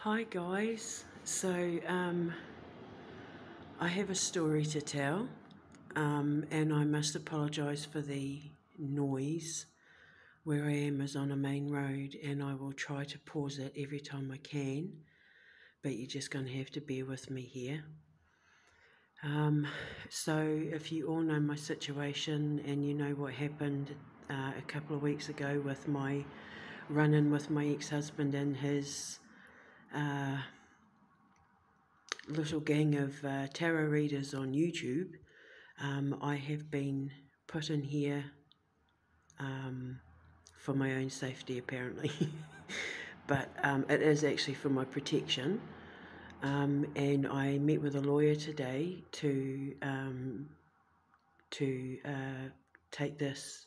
Hi guys, so I have a story to tell, and I must apologise for the noise. Where I am is on a main road, and I will try to pause it every time I can, but you're just going to have to bear with me here. So if you all know my situation and you know what happened a couple of weeks ago with my run-in with my ex-husband and his little gang of tarot readers on YouTube, I have been put in here for my own safety apparently, but it is actually for my protection, and I met with a lawyer today to take this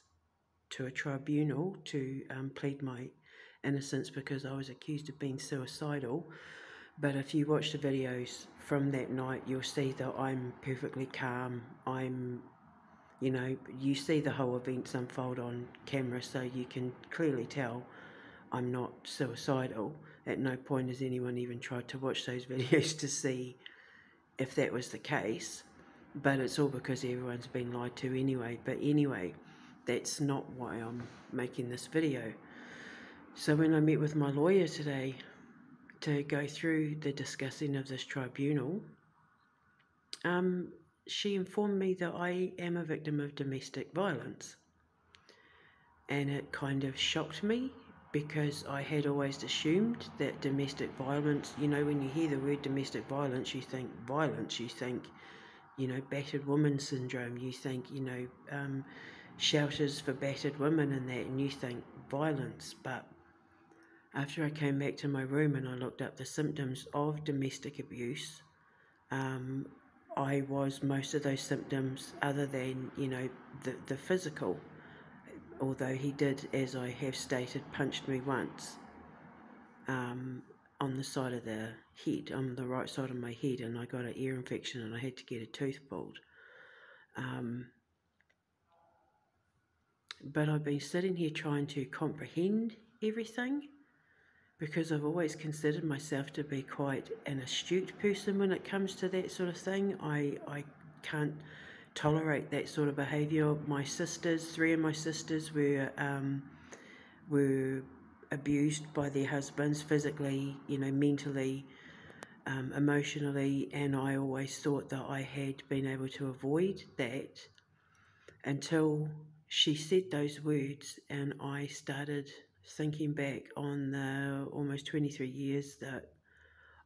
to a tribunal to plead my innocence because I was accused of being suicidal. But if you watch the videos from that night, you'll see that I'm perfectly calm. You see the whole events unfold on camera, so you can clearly tell I'm not suicidal. At no point has anyone even tried to watch those videos to see if that was the case. But it's all because everyone's been lied to anyway. But anyway, that's not why I'm making this video. So when I met with my lawyer today to go through the discussing of this tribunal, she informed me that I am a victim of domestic violence. And it kind of shocked me because I had always assumed that domestic violence, when you hear the word domestic violence, you think battered woman syndrome, you think, shelters for battered women and that, and you think violence. But after I came back to my room and I looked up the symptoms of domestic abuse, I was most of those symptoms other than, the physical, although he did, as I have stated, punched me once on the side of the head, on the right side of my head, and I got an ear infection and I had to get a tooth pulled. But I've been sitting here trying to comprehend everything, because I've always considered myself to be quite an astute person when it comes to that sort of thing. I can't tolerate that sort of behaviour. My sisters, 3 of my sisters were abused by their husbands physically, mentally, emotionally, and I always thought that I had been able to avoid that until she said those words, and I started thinking back on the almost 23 years that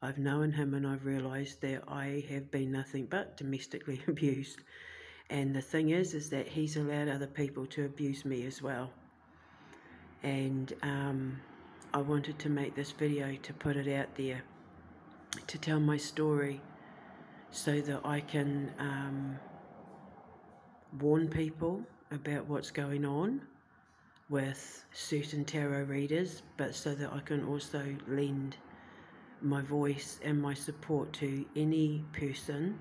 I've known him, and I've realised that I have been nothing but domestically abused. And the thing is that he's allowed other people to abuse me as well. And I wanted to make this video to put it out there, to tell my story so that I can warn people about what's going on with certain tarot readers, but so that I can also lend my voice and my support to any person,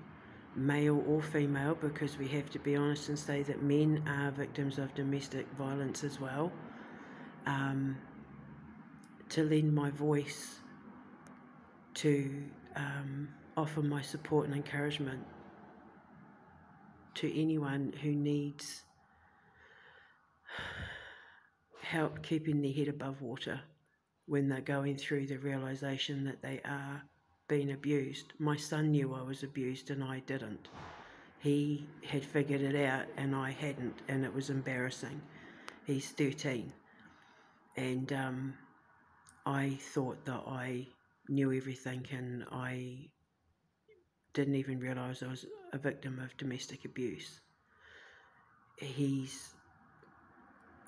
male or female, because we have to be honest and say that men are victims of domestic violence as well, to lend my voice to offer my support and encouragement to anyone who needs help keeping their head above water when they're going through the realisation that they are being abused. My son knew I was abused and I didn't. He had figured it out and I hadn't, and it was embarrassing. He's 13, and I thought that I knew everything, and I didn't even realise I was a victim of domestic abuse. He's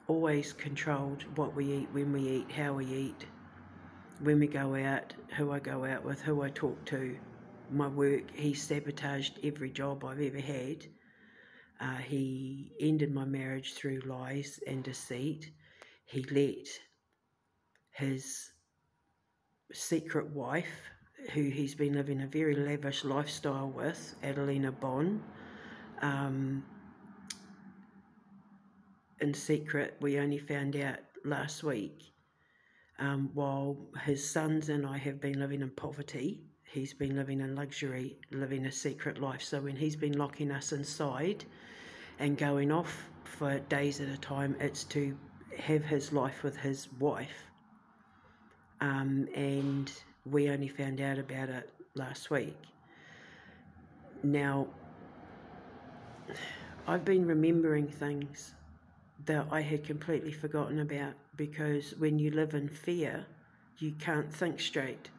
always controlled what we eat, when we eat, how we eat, when we go out, who I go out with, who I talk to, my work. He sabotaged every job I've ever had. He ended my marriage through lies and deceit. He let his secret wife, who he's been living a very lavish lifestyle with, Adelina Bon, in secret. We only found out last week while his sons and I have been living in poverty. He's been living in luxury, living a secret life. So when he's been locking us inside and going off for days at a time, it's to have his life with his wife. And we only found out about it last week. Now, I've been remembering things that I had completely forgotten about, because when you live in fear, you can't think straight.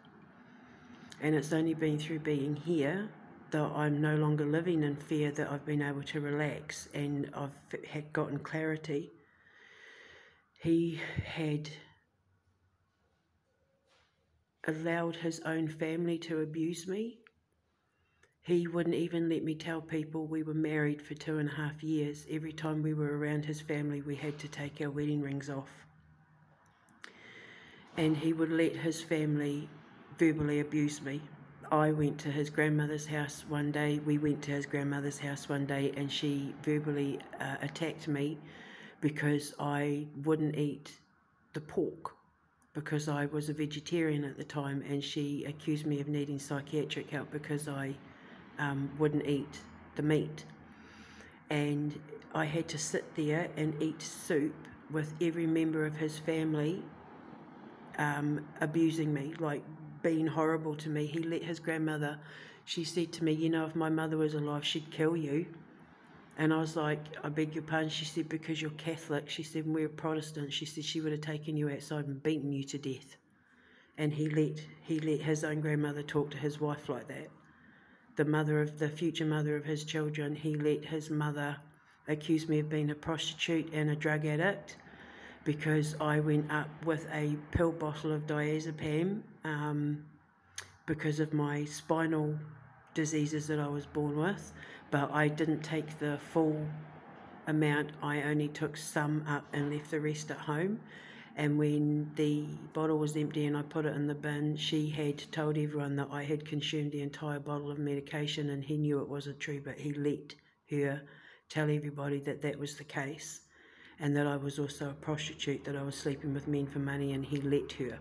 And it's only been through being here that I'm no longer living in fear that I've been able to relax and I've had gotten clarity. He had allowed his own family to abuse me. He wouldn't even let me tell people we were married for 2.5 years. Every time we were around his family, we had to take our wedding rings off. And he would let his family verbally abuse me. I went to his grandmother's house one day, we went to his grandmother's house one day, and she verbally attacked me because I wouldn't eat the pork, because I was a vegetarian at the time, and she accused me of needing psychiatric help because I wouldn't eat the meat. And I had to sit there and eat soup with every member of his family abusing me, like being horrible to me. He let his grandmother, she said to me, you know, if my mother was alive, she'd kill you. And I was like, I beg your pardon? She said, because you're Catholic. She said, we're Protestant. She said she would have taken you outside and beaten you to death. And he let his own grandmother talk to his wife like that. The future mother of his children, he let his mother accuse me of being a prostitute and a drug addict because I went up with a pill bottle of diazepam because of my spinal diseases that I was born with, but I didn't take the full amount. I only took some up and left the rest at home. And when the bottle was empty and I put it in the bin, she had told everyone that I had consumed the entire bottle of medication, and he knew it wasn't true, but he let her tell everybody that that was the case, and that I was also a prostitute, that I was sleeping with men for money, and he let her.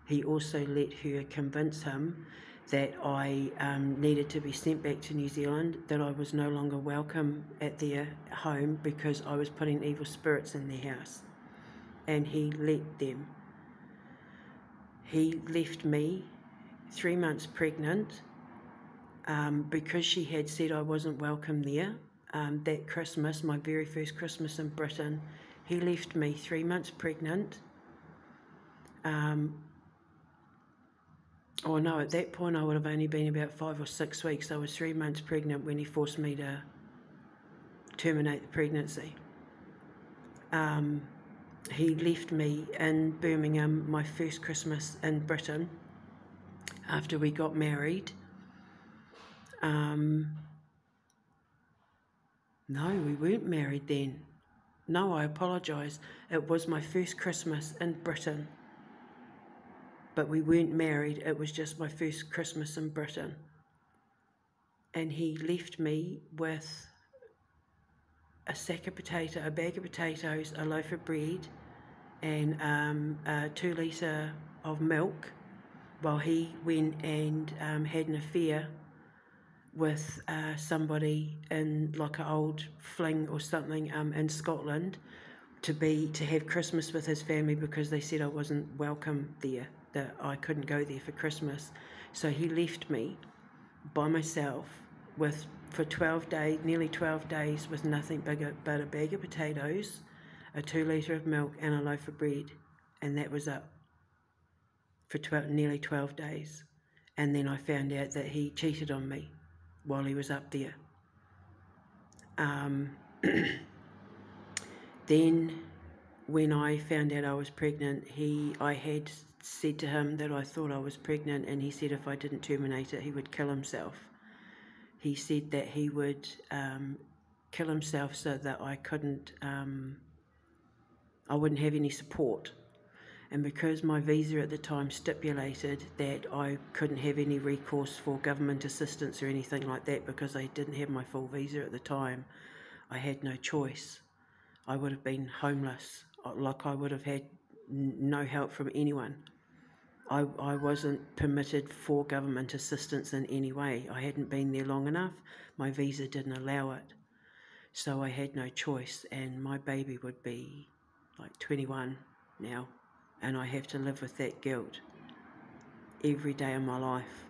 He also let her convince him that I needed to be sent back to New Zealand, that I was no longer welcome at their home because I was putting evil spirits in their house. And he let them. He left me 3 months pregnant because she had said I wasn't welcome there. That Christmas, my very first Christmas in Britain, he left me 3 months pregnant. Oh no, at that point I would have only been about 5 or 6 weeks. I was 3 months pregnant when he forced me to terminate the pregnancy. He left me in Birmingham my first Christmas in Britain after we got married. No, we weren't married then. No, I apologise. It was my first Christmas in Britain. But we weren't married. It was just my first Christmas in Britain. And he left me with a bag of potatoes, a loaf of bread, and a 2 litre of milk, while he went and had an affair with somebody in like an old fling or something in Scotland to have Christmas with his family because they said I wasn't welcome there, that I couldn't go there for Christmas. So he left me by myself for 12 days, nearly 12 days, with nothing but a bag of potatoes, a 2 litre of milk and a loaf of bread, and that was up for nearly 12 days. And then I found out that he cheated on me while he was up there. Then when I found out I was pregnant, I had said to him that I thought I was pregnant, and he said if I didn't terminate it, he would kill himself. He said that he would kill himself so that I wouldn't have any support. And because my visa at the time stipulated that I couldn't have any recourse for government assistance or anything like that, because I didn't have my full visa at the time, I had no choice. I would have been homeless. Like, I would have had no help from anyone. I wasn't permitted for government assistance in any way. I hadn't been there long enough. My visa didn't allow it. So I had no choice, and my baby would be like 21 now, and I have to live with that guilt every day of my life.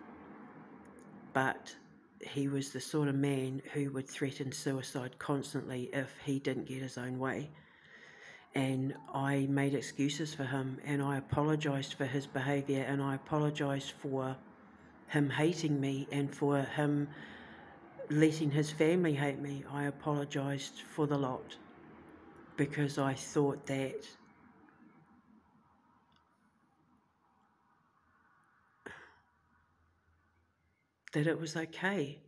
But he was the sort of man who would threaten suicide constantly if he didn't get his own way. And I made excuses for him, and I apologised for his behaviour, and I apologised for him hating me and for him letting his family hate me. I apologised for the lot because I thought that it was okay,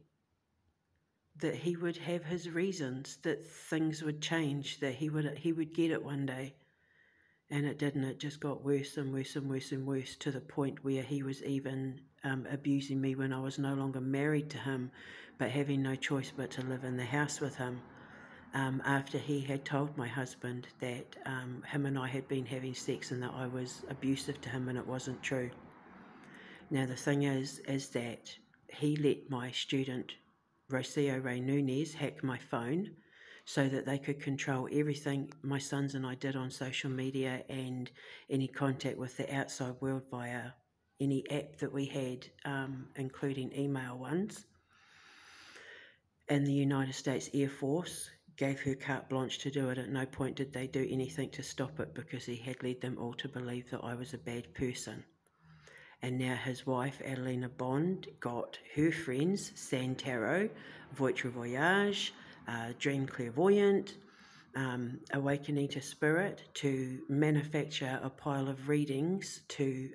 that he would have his reasons, that things would change, that he would get it one day. And it didn't. It just got worse and worse and worse and worse, to the point where he was even abusing me when I was no longer married to him, but having no choice but to live in the house with him, after he had told my husband that him and I had been having sex and that I was abusive to him, and it wasn't true. Now the thing is that he let my student Rocio Rey Nunez hack my phone so that they could control everything my sons and I did on social media, and any contact with the outside world via any app that we had, including email ones. And the United States Air Force gave her carte blanche to do it. At no point did they do anything to stop it, because he had led them all to believe that I was a bad person. And now his wife, Adelina Bond, got her friends, Santaro, Voiture Voyage, Dream Clairvoyant, Awakening to Spirit, to manufacture a pile of readings to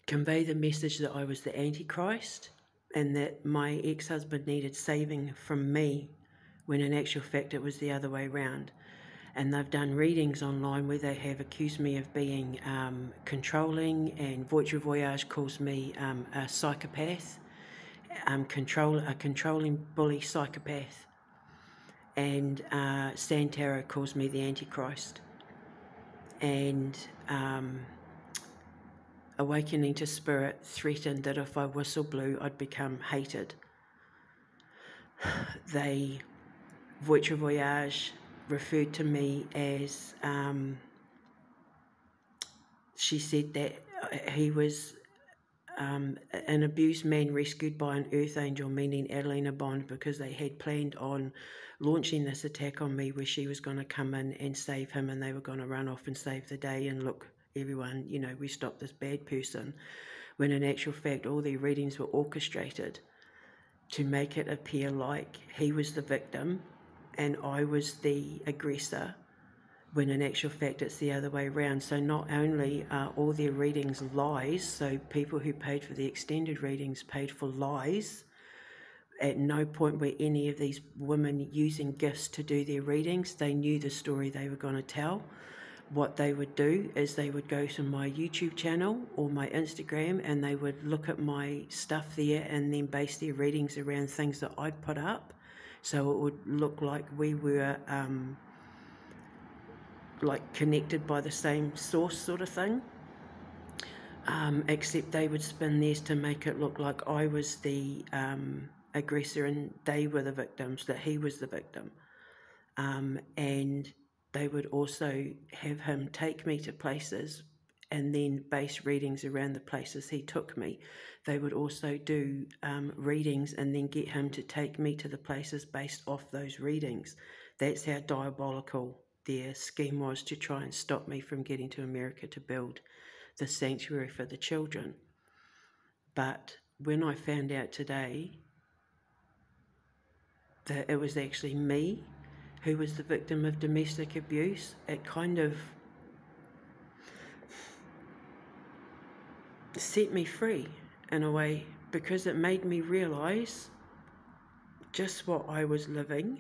convey the message that I was the Antichrist and that my ex-husband needed saving from me, when in actual fact it was the other way round. And they've done readings online where they have accused me of being controlling, and Voiture Voyage calls me a psychopath, a controlling bully psychopath, and Santaro calls me the Antichrist, and Awakening to Spirit threatened that if I whistle blew, I'd become hated. Voiture Voyage referred to me as, she said that he was an abused man rescued by an earth angel, meaning Adelina Bond, because they had planned on launching this attack on me where she was going to come in and save him, and they were going to run off and save the day and look, everyone, you know, we stopped this bad person, when in actual fact all their readings were orchestrated to make it appear like he was the victim and I was the aggressor, when in actual fact it's the other way around. So not only are all their readings lies, so people who paid for the extended readings paid for lies. At no point were any of these women using gifts to do their readings. They knew the story they were going to tell. What they would do is they would go to my YouTube channel or my Instagram, and they would look at my stuff there and then base their readings around things that I'd put up. So it would look like we were like connected by the same source, sort of thing. Except they would spin theirs to make it look like I was the aggressor and they were the victims, that he was the victim. And they would also have him take me to places and then base readings around the places he took me. They would also do readings and then get him to take me to the places based off those readings. That's how diabolical their scheme was, to try and stop me from getting to America to build the sanctuary for the children. But when I found out today that it was actually me who was the victim of domestic abuse, it kind of set me free in a way, because it made me realise just what I was living,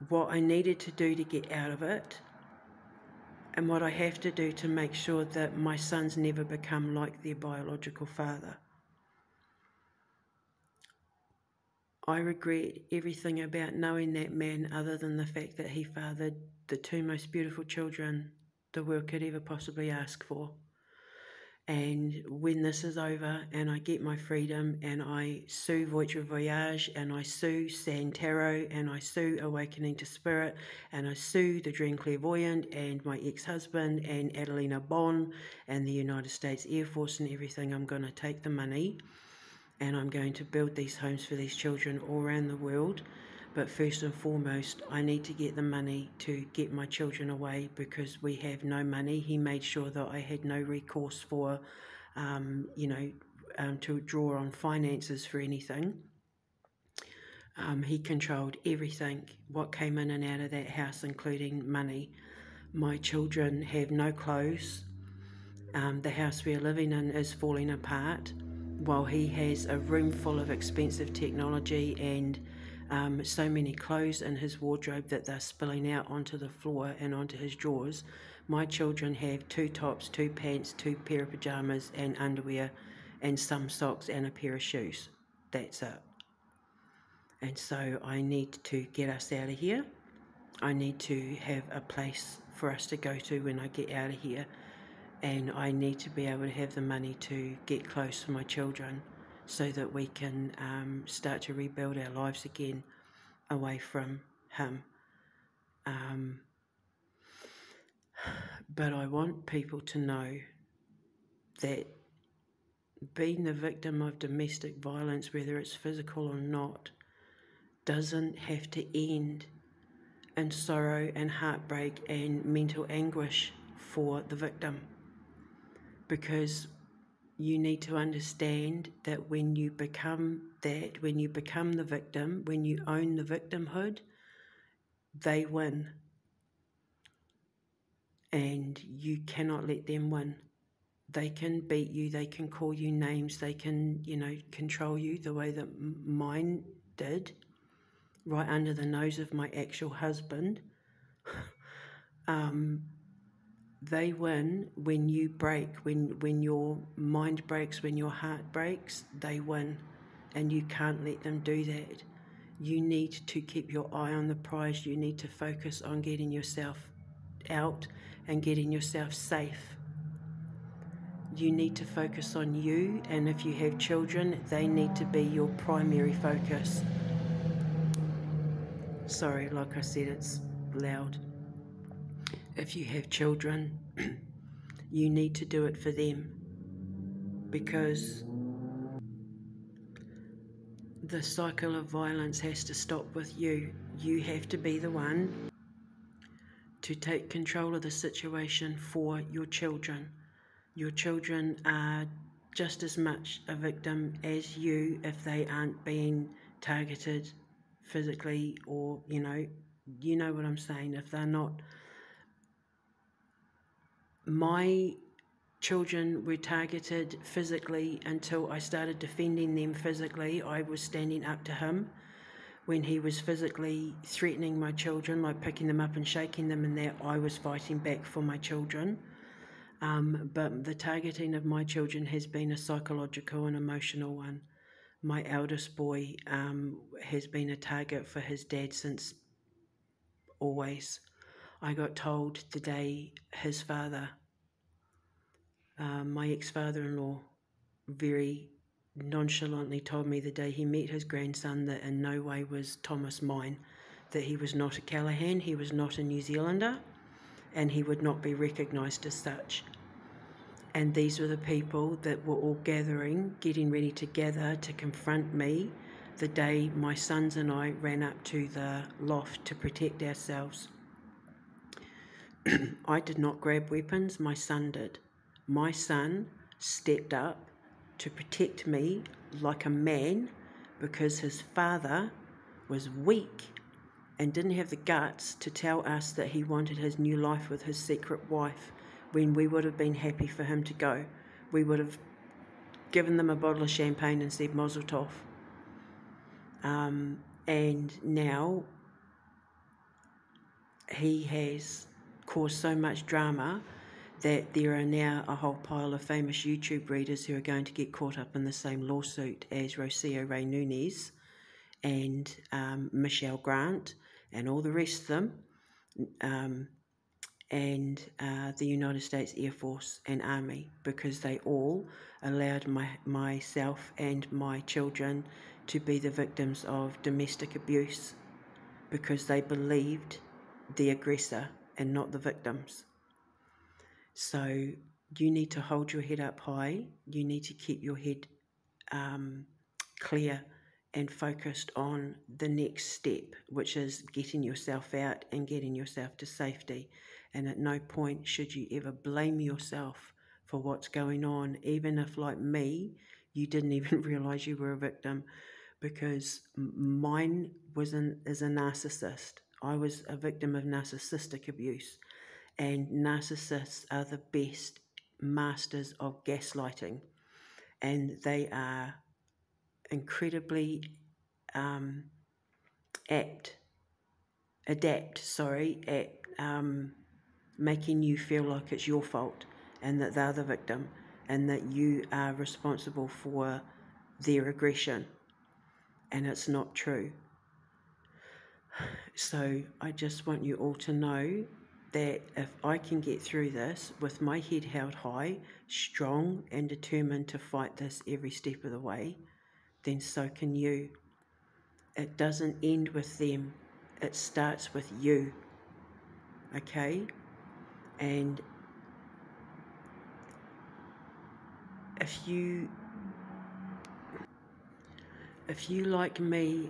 what I needed to do to get out of it, and what I have to do to make sure that my sons never become like their biological father. I regret everything about knowing that man other than the fact that he fathered the two most beautiful children the world could ever possibly ask for. And when this is over and I get my freedom and I sue Votre Voyage and I sue San Tarot and I sue Awakening to Spirit and I sue the Dream Clairvoyant and my ex-husband and Adelina Bon and the United States Air Force and everything, I'm going to take the money and I'm going to build these homes for these children all around the world. But first and foremost, I need to get the money to get my children away because we have no money. He made sure that I had no recourse for, to draw on finances for anything. He controlled everything, what came in and out of that house, including money. My children have no clothes. The house we're living in is falling apart, while he has a room full of expensive technology and so many clothes in his wardrobe that they're spilling out onto the floor and onto his drawers. My children have 2 tops, 2 pants, 2 pair of pajamas and underwear and some socks and a pair of shoes. That's it. And so I need to get us out of here. I need to have a place for us to go to when I get out of here. And I need to be able to have the money to get close for my children so that we can start to rebuild our lives again away from him. But I want people to know that being the victim of domestic violence, whether it's physical or not, doesn't have to end in sorrow and heartbreak and mental anguish for the victim. Because you need to understand that when you become that, when you become the victim, when you own the victimhood, they win. And you cannot let them win. They can beat you, they can call you names, they can, control you the way that mine did, right under the nose of my actual husband. They win when you break, when your mind breaks, when your heart breaks, they win. And you can't let them do that. You need to keep your eye on the prize. You need to focus on getting yourself out and getting yourself safe. You need to focus on you, and if you have children, they need to be your primary focus. Sorry, like I said, it's loud. If you have children, you need to do it for them, because the cycle of violence has to stop with you. You have to be the one to take control of the situation for your children. Your children are just as much a victim as you if they aren't being targeted physically, or, you know what I'm saying, if they're not. My children were targeted physically until I started defending them physically. I was standing up to him when he was physically threatening my children, like picking them up and shaking them, and that I was fighting back for my children. But the targeting of my children has been a psychological and emotional one. My eldest boy has been a target for his dad since always. I got told the day his father, my ex-father-in-law, very nonchalantly told me the day he met his grandson that in no way was Thomas mine, that he was not a Callaghan, he was not a New Zealander, and he would not be recognised as such. And these were the people that were all gathering, getting ready to gather to confront me the day my sons and I ran up to the loft to protect ourselves. I did not grab weapons, my son did. My son stepped up to protect me like a man because his father was weak and didn't have the guts to tell us that he wanted his new life with his secret wife when we would have been happy for him to go. We would have given them a bottle of champagne and said Mazel Tov. And now he has caused so much drama that there are now a whole pile of famous YouTube readers who are going to get caught up in the same lawsuit as Rocio Rey Nunez, and Michelle Grant and all the rest of them, and the United States Air Force and Army, because they all allowed myself and my children to be the victims of domestic abuse, because they believed the aggressor and not the victims. So you need to hold your head up high. You need to keep your head clear and focused on the next step, which is getting yourself out and getting yourself to safety. And at no point should you ever blame yourself for what's going on, even if, like me, you didn't even realize you were a victim, because mine is a narcissist. I was a victim of narcissistic abuse, and narcissists are the best masters of gaslighting, and they are incredibly adept at making you feel like it's your fault and that they're the victim and that you are responsible for their aggression, and it's not true. So I just want you all to know that if I can get through this with my head held high, strong and determined to fight this every step of the way, then so can you. It doesn't end with them. It starts with you. Okay? And if you, like me,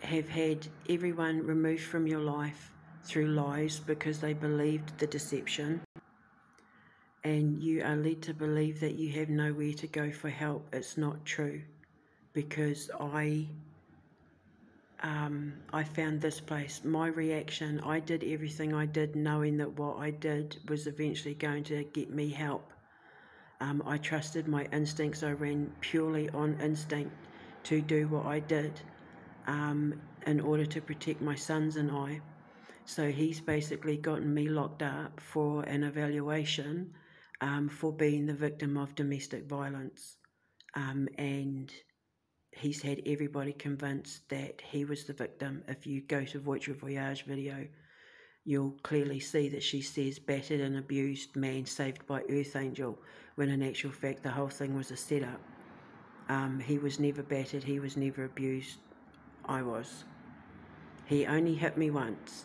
have had everyone removed from your life through lies because they believed the deception, and you are led to believe that you have nowhere to go for help, it's not true. Because I found this place. My reaction, I did everything I did knowing that what I did was eventually going to get me help. I trusted my instincts. I ran purely on instinct to do what I did in order to protect my sons and I. So he's basically gotten me locked up for an evaluation for being the victim of domestic violence. And he's had everybody convinced that he was the victim. If you go to Voiture Voyage video, you'll clearly see that she says battered and abused man saved by Earth Angel, when in actual fact the whole thing was a setup. He was never battered, he was never abused, I was. He only hit me once,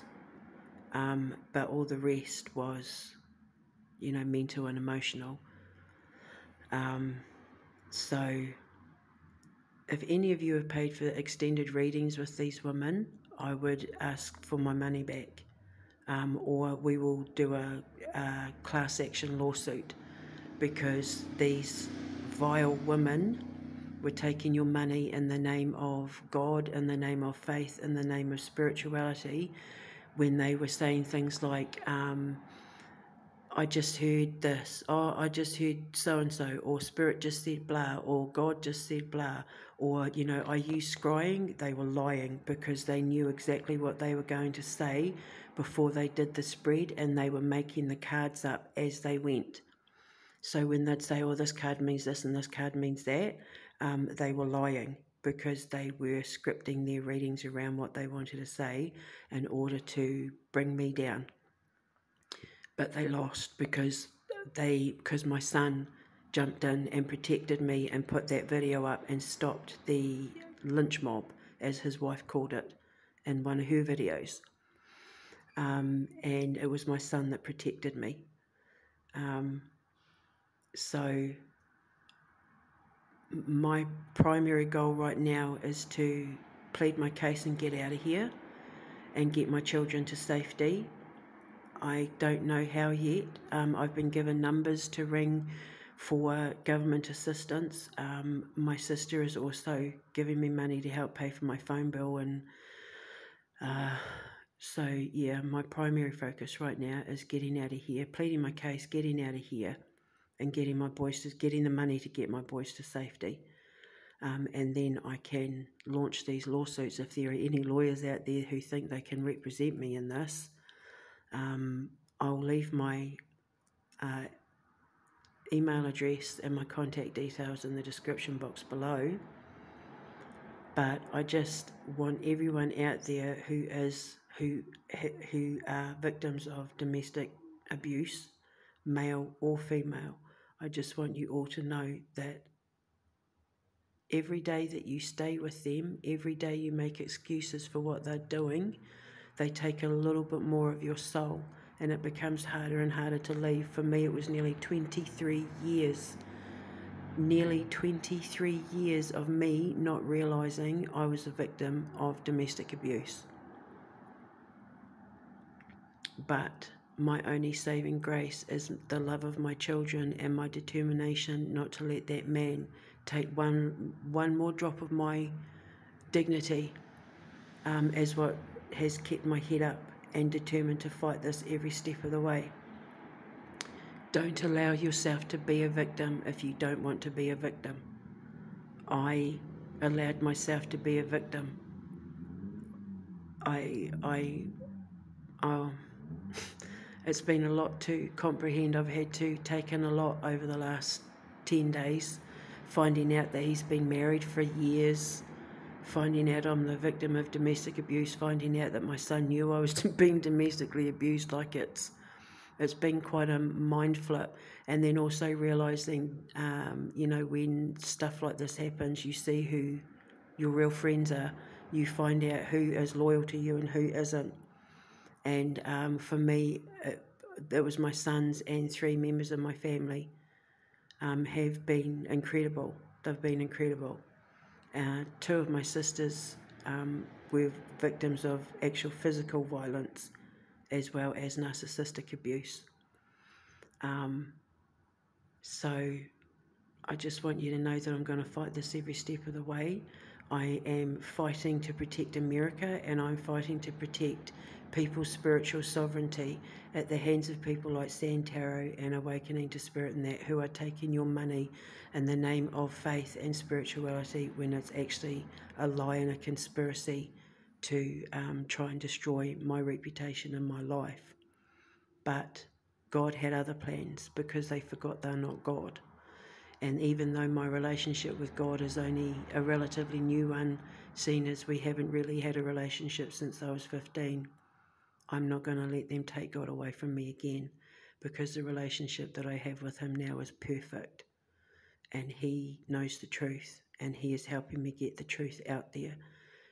but all the rest was, mental and emotional. So if any of you have paid for extended readings with these women, I would ask for my money back, or we will do a class action lawsuit, because these vile women were taking your money in the name of God, in the name of faith, in the name of spirituality, when they were saying things like, I just heard this, oh, I just heard so-and-so, or Spirit just said blah, or God just said blah, or, are you scrying? They were lying, because they knew exactly what they were going to say before they did the spread, and they were making the cards up as they went. So when they'd say, oh, this card means this and this card means that, they were lying, because they were scripting their readings around what they wanted to say in order to bring me down. But they lost, because my son jumped in and protected me and put that video up and stopped the lynch mob, as his wife called it in one of her videos. And it was my son that protected me. So my primary goal right now is to plead my case and get out of here and get my children to safety. I don't know how yet. I've been given numbers to ring for government assistance. My sister is also giving me money to help pay for my phone bill, and so yeah, my primary focus right now is getting out of here, pleading my case, getting out of here, and getting the money to get my boys to safety. And then I can launch these lawsuits. If there are any lawyers out there who think they can represent me in this, I'll leave my email address and my contact details in the description box below. But I just want everyone out there who are victims of domestic abuse, male or female, I just want you all to know that every day that you stay with them, every day you make excuses for what they're doing, they take a little bit more of your soul, and it becomes harder and harder to leave. For me, it was nearly 23 years of me not realising I was a victim of domestic abuse. But my only saving grace is the love of my children and my determination not to let that man take one more drop of my dignity, as what has kept my head up and determined to fight this every step of the way. Don't allow yourself to be a victim if you don't want to be a victim. I allowed myself to be a victim. It's been a lot to comprehend. I've had to take in a lot over the last 10 days, finding out that he's been married for years, finding out I'm the victim of domestic abuse, finding out that my son knew I was being domestically abused. Like it's been quite a mind flip. And then also realising, when stuff like this happens, you see who your real friends are. You find out who is loyal to you and who isn't. And for me, it was my sons and 3 members of my family have been incredible. They've been incredible. 2 of my sisters were victims of actual physical violence as well as narcissistic abuse. So I just want you to know that I'm going to fight this every step of the way. I am fighting to protect America, and I'm fighting to protect people's spiritual sovereignty at the hands of people like Santaro and Awakening to Spirit and that, who are taking your money in the name of faith and spirituality when it's actually a lie and a conspiracy to try and destroy my reputation and my life. But God had other plans because they forgot they're not God. And even though my relationship with God is only a relatively new one, seeing as we haven't really had a relationship since I was 15, I'm not going to let them take God away from me again, because the relationship that I have with him now is perfect. And he knows the truth, and he is helping me get the truth out there.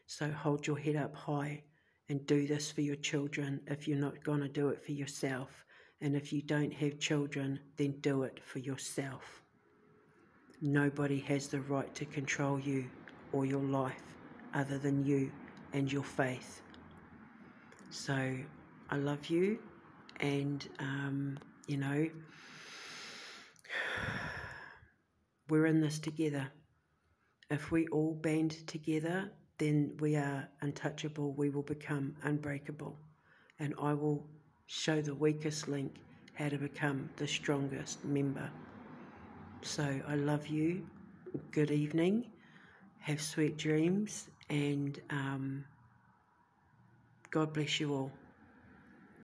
So hold your head up high and do this for your children if you're not going to do it for yourself. And if you don't have children, then do it for yourself. Nobody has the right to control you or your life other than you and your faith. So I love you, and we're in this together. If we all band together, then we are untouchable. We will become unbreakable, and I will show the weakest link how to become the strongest member. So I love you. Good evening. Have sweet dreams, and God bless you all.